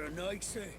a night, say?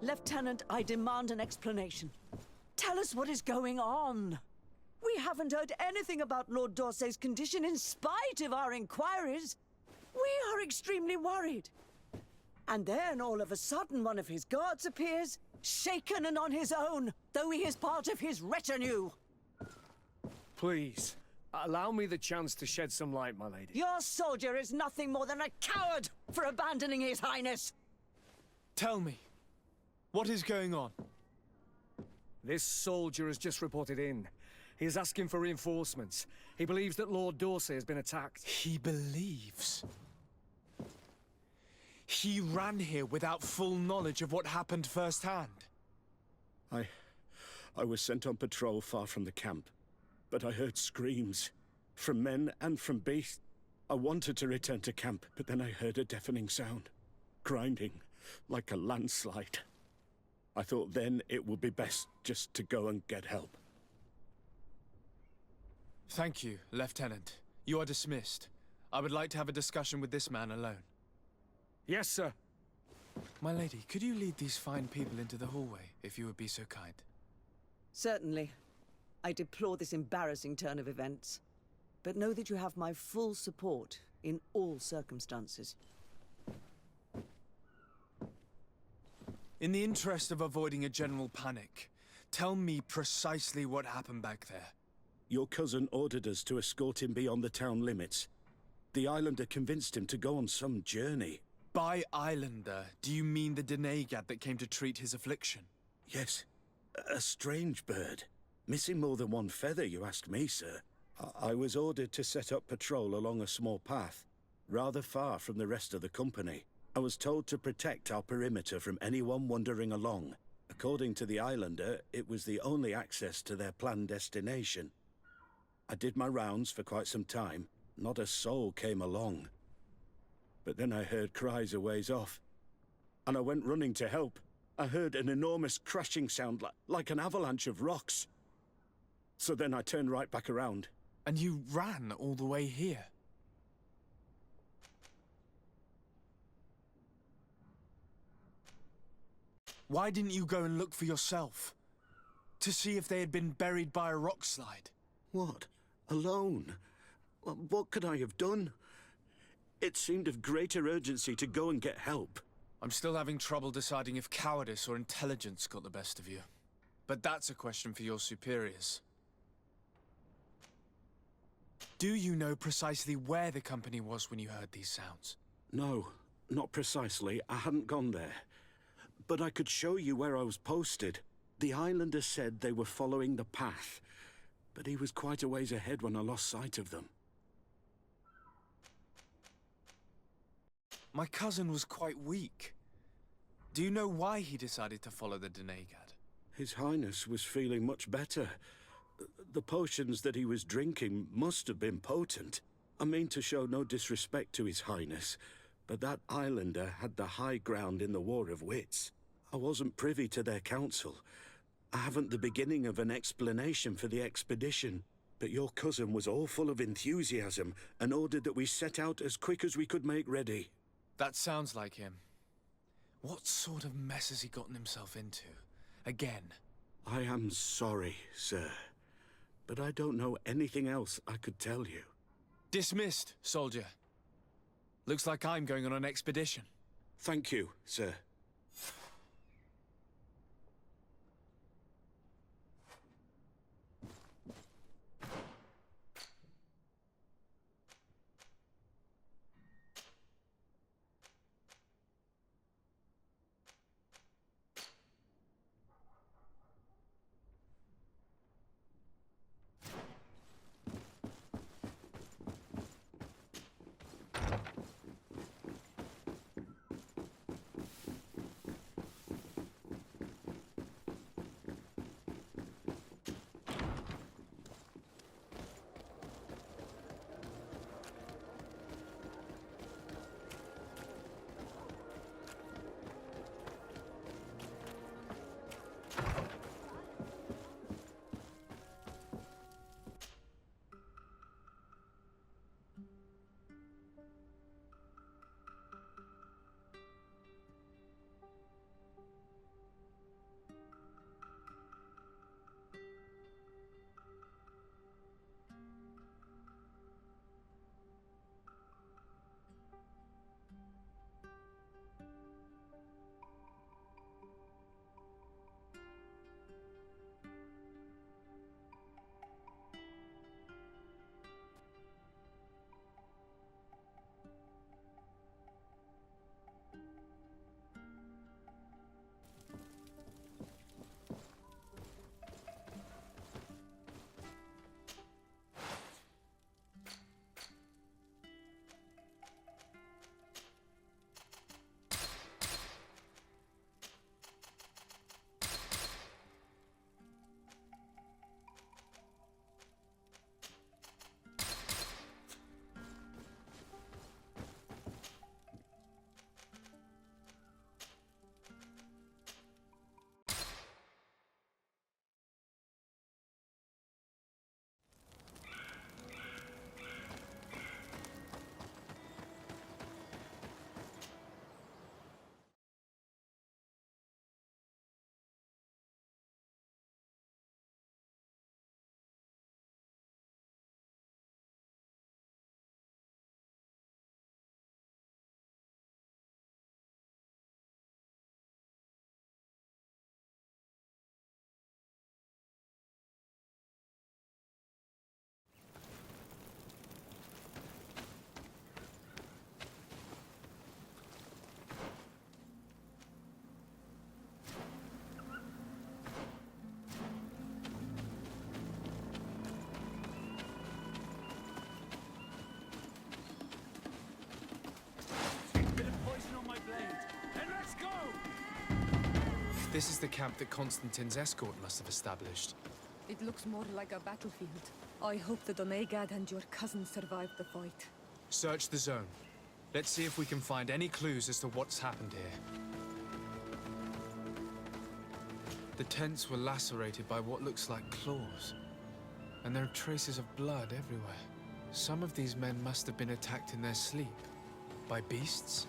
Lieutenant, I demand an explanation. Tell us what is going on. We haven't heard anything about Lord D'Orsay's condition in spite of our inquiries. We are extremely worried. And then, all of a sudden, one of his guards appears, shaken and on his own, though he is part of his retinue. Please, allow me the chance to shed some light, my lady. Your soldier is nothing more than a coward for abandoning his highness. Tell me, what is going on? This soldier has just reported in. He is asking for reinforcements. He believes that Lord D'Orsay has been attacked. He believes? He ran here without full knowledge of what happened firsthand. I was sent on patrol far from the camp, but I heard screams from men and from beasts. I wanted to return to camp, but then I heard a deafening sound, grinding like a landslide. I thought then it would be best just to go and get help. Thank you, Lieutenant. You are dismissed. I would like to have a discussion with this man alone. Yes, sir. My lady, could you lead these fine people into the hallway, if you would be so kind? Certainly. I deplore this embarrassing turn of events, but know that you have my full support in all circumstances. In the interest of avoiding a general panic, tell me precisely what happened back there. Your cousin ordered us to escort him beyond the town limits. The Islander convinced him to go on some journey. By Islander, do you mean the Denegad that came to treat his affliction? Yes, a strange bird. Missing more than one feather, you ask me, sir. I was ordered to set up patrol along a small path, rather far from the rest of the company. I was told to protect our perimeter from anyone wandering along. According to the Islander, it was the only access to their planned destination. I did my rounds for quite some time. Not a soul came along. But then I heard cries a ways off, and I went running to help. I heard an enormous crashing sound like an avalanche of rocks. So then I turned right back around. And you ran all the way here? Why didn't you go and look for yourself? To see if they had been buried by a rock slide? What? Alone? What could I have done? It seemed of greater urgency to go and get help. I'm still having trouble deciding if cowardice or intelligence got the best of you. But that's a question for your superiors. Do you know precisely where the company was when you heard these sounds? No, not precisely. I hadn't gone there. But I could show you where I was posted. The Islander said they were following the path, but he was quite a ways ahead when I lost sight of them. My cousin was quite weak. Do you know why he decided to follow the Denegad? His Highness was feeling much better. The potions that he was drinking must have been potent. I mean to show no disrespect to His Highness, but that Islander had the high ground in the War of Wits. I wasn't privy to their counsel, I haven't the beginning of an explanation for the expedition, but your cousin was all full of enthusiasm and ordered that we set out as quick as we could make ready. That sounds like him. What sort of mess has he gotten himself into? Again? I am sorry, sir, but I don't know anything else I could tell you. Dismissed, soldier. Looks like I'm going on an expedition. Thank you, sir. This is the camp that Constantin's escort must have established. It looks more like a battlefield. I hope the Donegad and your cousin survived the fight. Search the zone. Let's see if we can find any clues as to what's happened here. The tents were lacerated by what looks like claws. And there are traces of blood everywhere. Some of these men must have been attacked in their sleep. By beasts?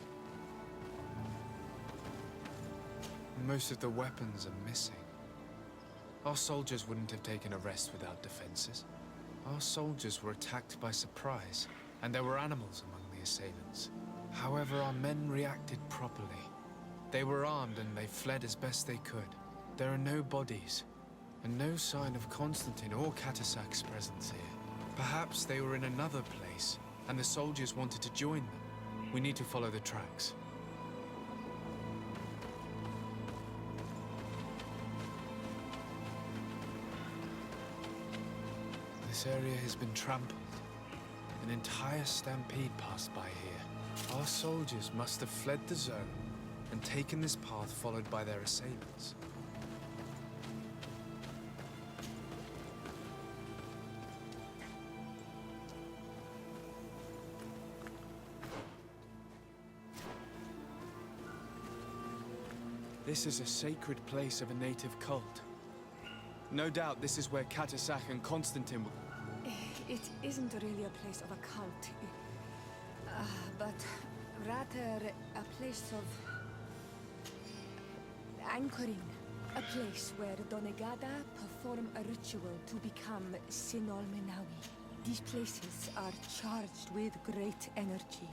Most of the weapons are missing. Our soldiers wouldn't have taken a rest without defenses. Our soldiers were attacked by surprise, and there were animals among the assailants. However, our men reacted properly. They were armed and they fled as best they could. There are no bodies, and no sign of Constantin or Katasak's presence here. Perhaps they were in another place, and the soldiers wanted to join them. We need to follow the tracks. This area has been trampled. An entire stampede passed by here. Our soldiers must have fled the zone and taken this path followed by their assailants. This is a sacred place of a native cult. No doubt this is where Katasak and Constantin were... It isn't really a place of a cult, but rather a place of anchoring. A place where Donegada perform a ritual to become Sinol Menawi. These places are charged with great energy.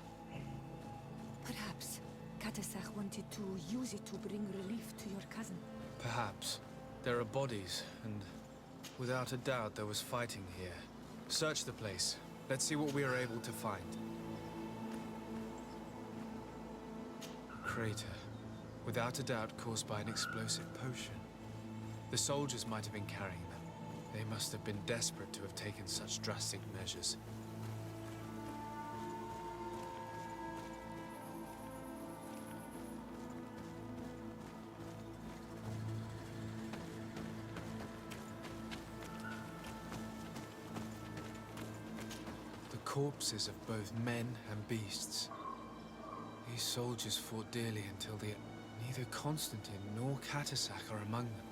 Perhaps Katasak wanted to use it to bring relief to your cousin. Perhaps. There are bodies, and without a doubt there was fighting here. Search the place. Let's see what we are able to find. Crater. Without a doubt caused by an explosive potion. The soldiers might have been carrying them. They must have been desperate to have taken such drastic measures. The corpses of both men and beasts. These soldiers fought dearly until the... Neither Constantin nor Katasak are among them.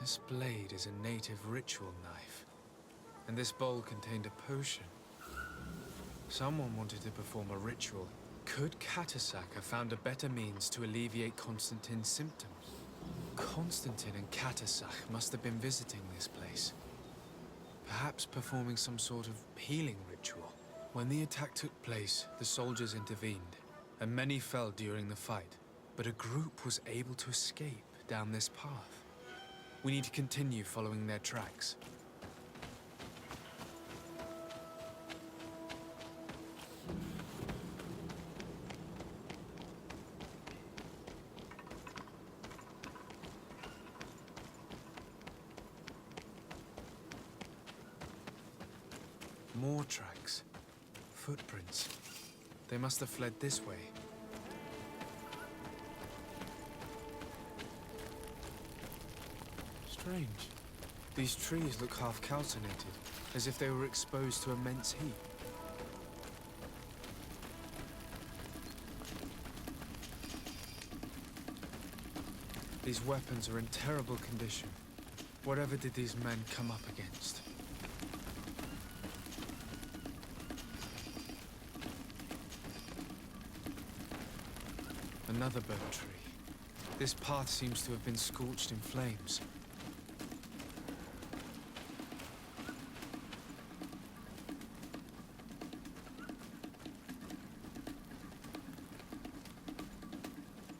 This blade is a native ritual knife, and this bowl contained a potion. Someone wanted to perform a ritual. Could Katasak have found a better means to alleviate Constantin's symptoms? Constantin and Katasak must have been visiting this place, perhaps performing some sort of healing ritual. When the attack took place, the soldiers intervened, and many fell during the fight, but a group was able to escape down this path. We need to continue following their tracks. More tracks. Footprints. They must have fled this way. Strange. These trees look half calcinated, as if they were exposed to immense heat. These weapons are in terrible condition. Whatever did these men come up against? Another burnt tree. This path seems to have been scorched in flames.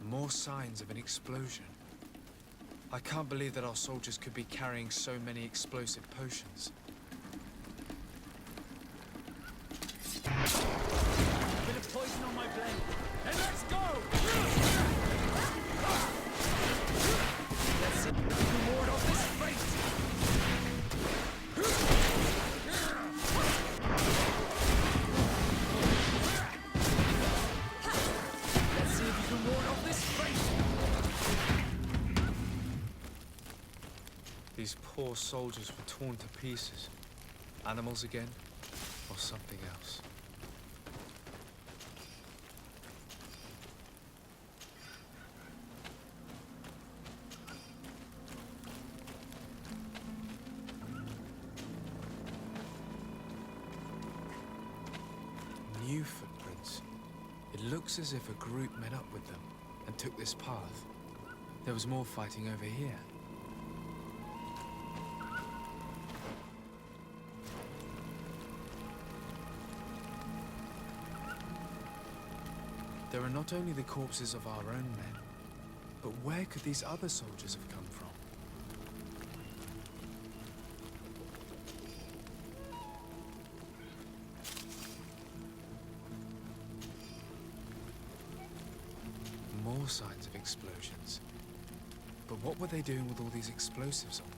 More signs of an explosion. I can't believe that our soldiers could be carrying so many explosive potions. Bit of poison on my blade. And let's go! Let's see if we can ward These poor soldiers were torn to pieces. Animals again, or something else. New footprints. It looks as if a group met up with them and took this path. There was more fighting over here. There are not only the corpses of our own men, but where could these other soldiers have come from? More signs of explosions. But what were they doing with all these explosives on them?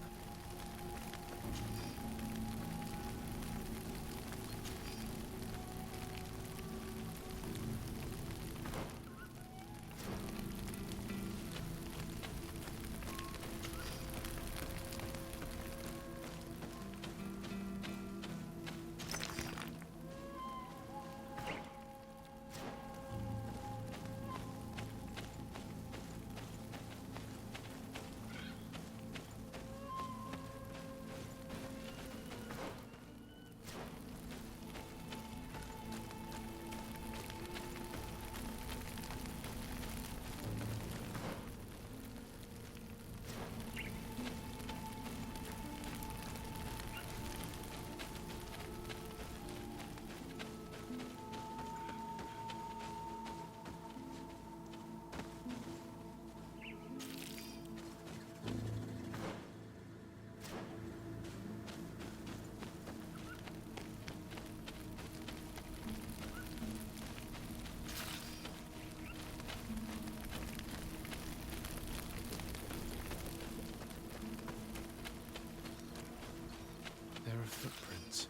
There are footprints.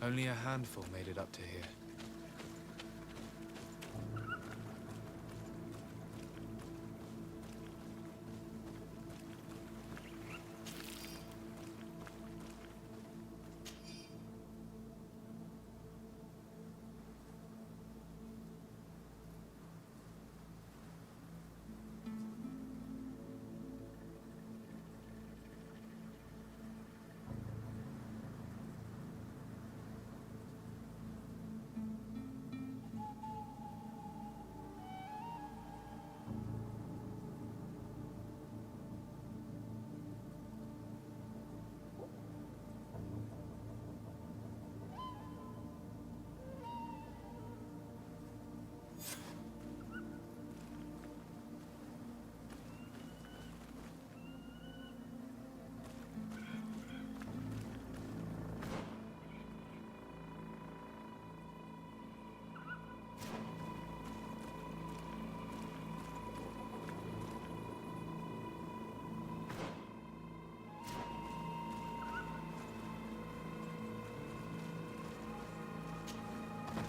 Only a handful made it up to here.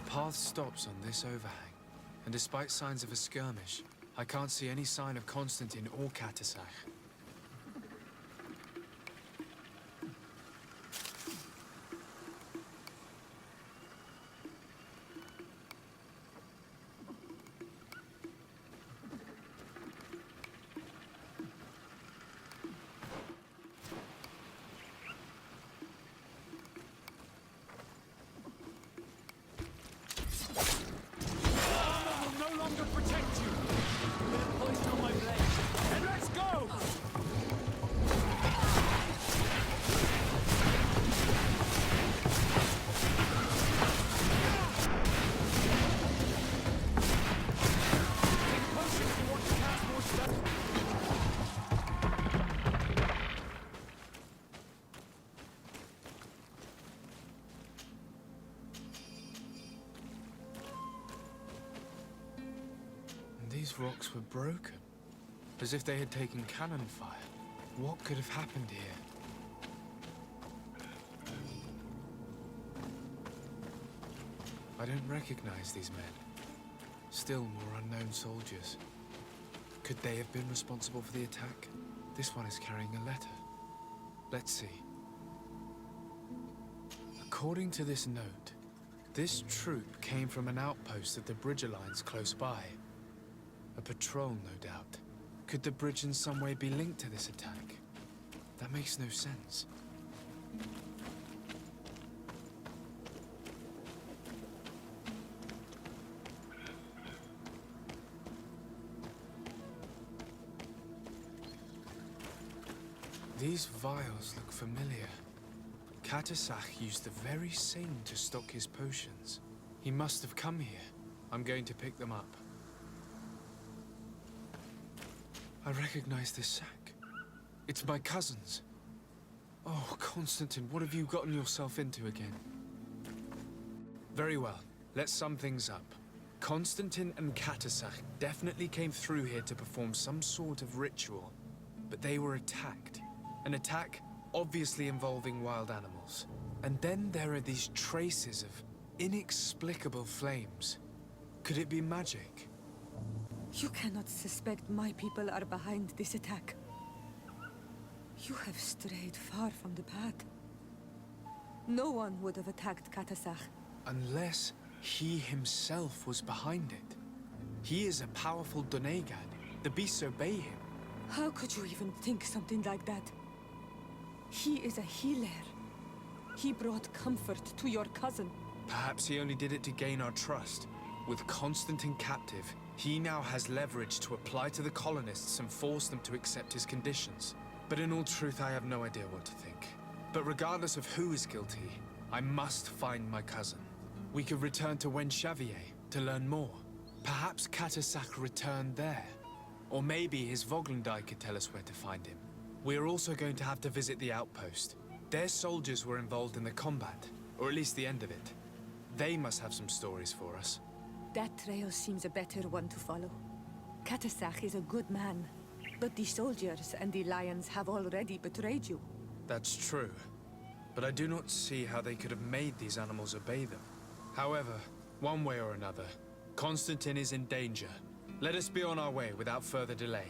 The path stops on this overhang, and despite signs of a skirmish, I can't see any sign of Constantin or Katasach. These rocks were broken, as if they had taken cannon fire. What could have happened here? I don't recognize these men. Still more unknown soldiers. Could they have been responsible for the attack? This one is carrying a letter. Let's see. According to this note, this troop came from an outpost of the Bridge Alliance close by. A patrol, no doubt. Could the bridge in some way be linked to this attack? That makes no sense. These vials look familiar. Katasach used the very same to stock his potions. He must have come here. I'm going to pick them up. I recognize this sack. It's my cousin's. Oh, Constantin, what have you gotten yourself into again? Very well. Let's sum things up. Constantin and Katasach definitely came through here to perform some sort of ritual, but they were attacked. An attack obviously involving wild animals. And then there are these traces of inexplicable flames. Could it be magic? You cannot suspect my people are behind this attack. You have strayed far from the path. No one would have attacked Katasach. Unless he himself was behind it. He is a powerful Donegad. The beasts obey him. How could you even think something like that? He is a healer. He brought comfort to your cousin. Perhaps he only did it to gain our trust. With Constantin captive, he now has leverage to apply to the colonists and force them to accept his conditions. But in all truth, I have no idea what to think. But regardless of who is guilty, I must find my cousin. We could return to Wen Xavier to learn more. Perhaps Katasach returned there. Or maybe his Voglendai could tell us where to find him. We are also going to have to visit the outpost. Their soldiers were involved in the combat, or at least the end of it. They must have some stories for us. That trail seems a better one to follow. Katasach is a good man, but the soldiers and the lions have already betrayed you. That's true. But I do not see how they could have made these animals obey them. However, one way or another, Constantin is in danger. Let us be on our way without further delay.